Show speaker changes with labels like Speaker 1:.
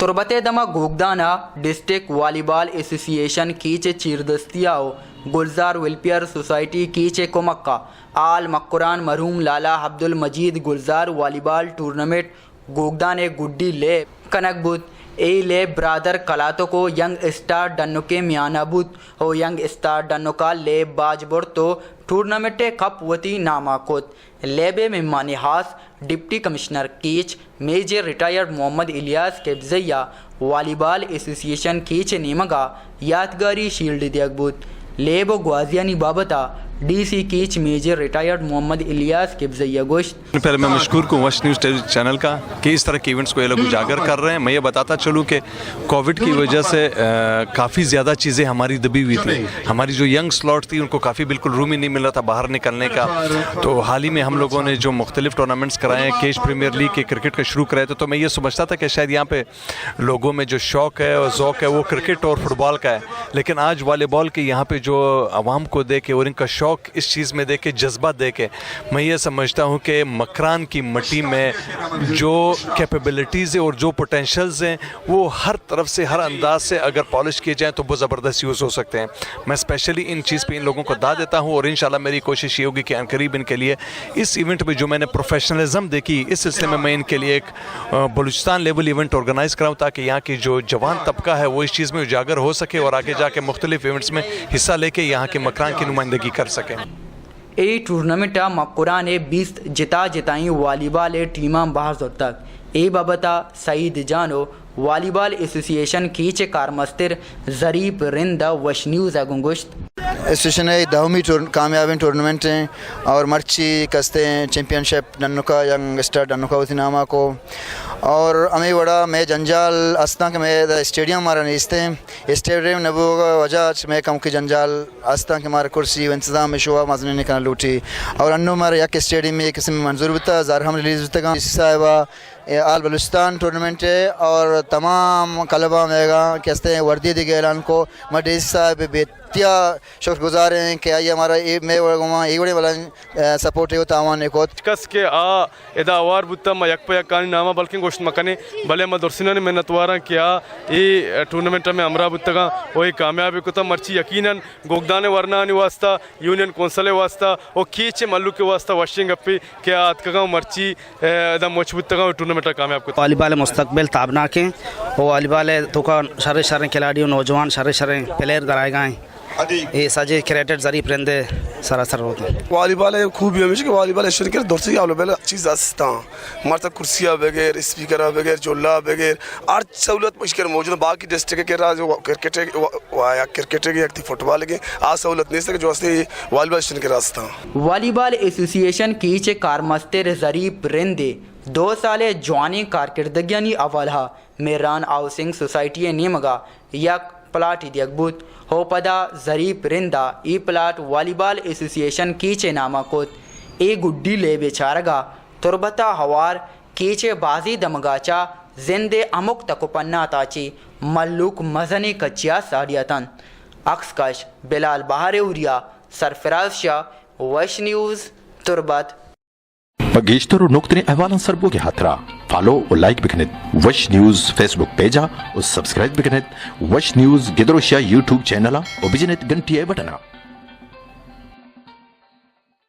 Speaker 1: तुरबत दमा गोगदाना district volleyball association कीचे चीरदस्तियाओ गुलजार welfare society कीचे कोमक्का आल मक्कुरान मरहूम लाला अब्दुल मजीद गुलजार volleyball tournament गोगदाने गुड्डी ले कनकबुत ए ले ब्रादर कलातो को यंग स्टार डन्नुके मियानाबुत हो यंग स्टार डन्नुका ले बाजबुर तो टूर्नामेंट कप वती नामाकोत लेबे मेहमानी हास डिप्टी कमिश्नर कीच मेजर रिटायर्ड मोहम्मद इलियास केब्जैया वॉलीबॉल एसोसिएशन कीच नीमगा यादगारी शील्ड दियकबुत लेबो ग्वाजियानी बाबता डीसी कीच मेजर रिटायर्ड मोहम्मद इलियास केब्जैया गोश्त।
Speaker 2: पहले मैं मशकूर हूँ वश न्यूज़ चैनल का कि इस तरह के इवेंट्स को ये लोग उजागर कर रहे हैं। मैं ये बताता चलूँ कि कोविड की वजह से काफ़ी ज़्यादा चीज़ें हमारी दबी हुई थी। हमारी जो यंग स्लॉट थी उनको काफ़ी बिल्कुल रूम ही नहीं मिल रहा था बाहर निकलने का। तो हाल ही में हम लोगों ने जो मुख्तलिफ टूर्नामेंट्स कराए हैं, केश प्रीमियर लीग के क्रिकेट का शुरू कराए थे, तो मैं ये समझता था कि शायद यहाँ पे लोगों में जो शौक़ है और ज़ौक़ है वो क्रिकेट और फुटबॉल का है, लेकिन आज वॉलीबॉल के यहाँ पर जो आवाम को देखे और इनका शौक़ इस चीज़ में देखे, जज्बा देखे, मैं ये समझता हूँ कि मकरान की मट्टी में जो कैपेबिलिटीज़ है और जो पोटेंशल्स हैं वो हर तरफ से, हर अंदाज से अगर पॉलिश किए जाएँ तो वो ज़बरदस्त यूज़ हो सकते हैं। मैं स्पेशली इन चीज़ पे इन लोगों को दाद देता हूँ और इंशाल्लाह मेरी कोशिश ये होगी कि अनकरीब इनके लिए इस इवेंट में जो मैंने प्रोफेशनलिज्म देखी, इस सिलसिले में मैं इनके लिए एक बलूचिस्तान लेवल इवेंट ऑर्गेनाइज़ कराऊँ ताकि यहाँ की जो जवान तबका है वो इस चीज़ में उजागर हो सके और आगे जाके मुख्तलिफ इवेंट्स में हिस्सा लेके यहाँ के मकरान की नुमाइंदगी कर सकें।
Speaker 1: ए टूर्नामेंट मक्कुरान 20 जिताई वॉलीबॉल टीमा बाहर तक ए बाबता सईद जानो वॉलीबॉल एसोसिएशन कीचे कारमस्तिर जरीब रिंद वश न्यूज़ गुंगुश्त
Speaker 3: एसोसिएशन है 10वीं कामयाबी टूर्नामेंट हैं और मर्ची कसते हैं चैम्पियनशिप नन्नुका यंग स्टार नन्नुका उसी नामा को और अमी बड़ा मैं जंजाल अस्ता के मैं स्टेडियम हमारा नीचते हैं स्टेडियम नबू वजह मैं कम की जंजाल अस्ता के हमारे कुर्सी इंतज़ाम में शुआ मजने निकलना लूटी और अन्नू हमारे यक स्टेडियम में किसी में मंजूर होता ज़ार हम रिलीज़ होता साहिबा आल बलूचिस्तान टूर्नामेंट है और तमाम कलबा मेगा कहते हैं वर्दी दिखे ऐलान को मडीज साहब बेतिया शुक्रगुजार हैं कि आइए हमारा मैं एक बड़े वाला सपोर्ट है तावान को
Speaker 4: कस के आ एदा अवार बुत्ता मैं यक पे कानी नामा बल्कि गोश्त मकने भले मैं दर्शना ने मेहनत वारा किया ये टूर्नामेंट में अमरा बुत्ता वही कामयाबी को तो मर्ची यकीनन गोगदाने वरना वास्ता यूनियन कौंसले वास्ता और कीचे मल्लू के वास्ता वाशिंग अपी क्या आतका मर्ची एदा मजबूत टूर्नामेंट कामयाब को
Speaker 5: वॉलीबॉल मुस्तकबिल ताबना के वो वॉलीबॉल तो का सारे सारे खिलाड़ी नौजवान सारे सारे प्लेयर कराए गए ये साजे क्रिकेट जरी परिंदे सरासर होते हैं
Speaker 6: वॉलीबॉल खूब हमेशा कि वॉलीबॉल एशियन के दौर से अवेलेबल चीज़ आस्ता हमारे तक कुर्सियाँ बगैर स्पीकर बगैर जोला बगैर और सहूलत मुश्किल मौजूद बाकी डिस्ट्रिक्ट के राज क्रिकेट के फुटबॉल के आज सहूलत नहीं सके जो वॉलीबॉल एशियन के रास्ता
Speaker 1: वॉलीबॉल एसोसिएशन कीचे कारमस्तिर जरी परिंदे 2 साले जवानी कारकर्दगियानी अवलहा मेरान हाउसिंग सोसाइटी नीमगा यक प्लाट दियकबूत हो पदा जरी परिंदा ई प्लाट वॉलीबॉल एसोसिएशन कीचे नामा कोत ए गुड्डी ले बेचारगा तुरबता हवार कीचे बाजी दमगाचा जिंदे अमुक तकुपन्ना ताची मल्लुक मजनी कच्चिया साड़ियातन अक्सकश बिलाल बहारे उरिया सरफराज शाह वश न्यूज़ तुरबत
Speaker 7: बगेश्तर और नुक्तने अहवाल सरबो के हाथरा फॉलो और लाइक बिकनेत वश न्यूज़ फेसबुक पेजा और सब्सक्राइब बिकनेत वश न्यूज़ गिदरोशिया यूट्यूब चैनल और बिजनेत घंटी बटना।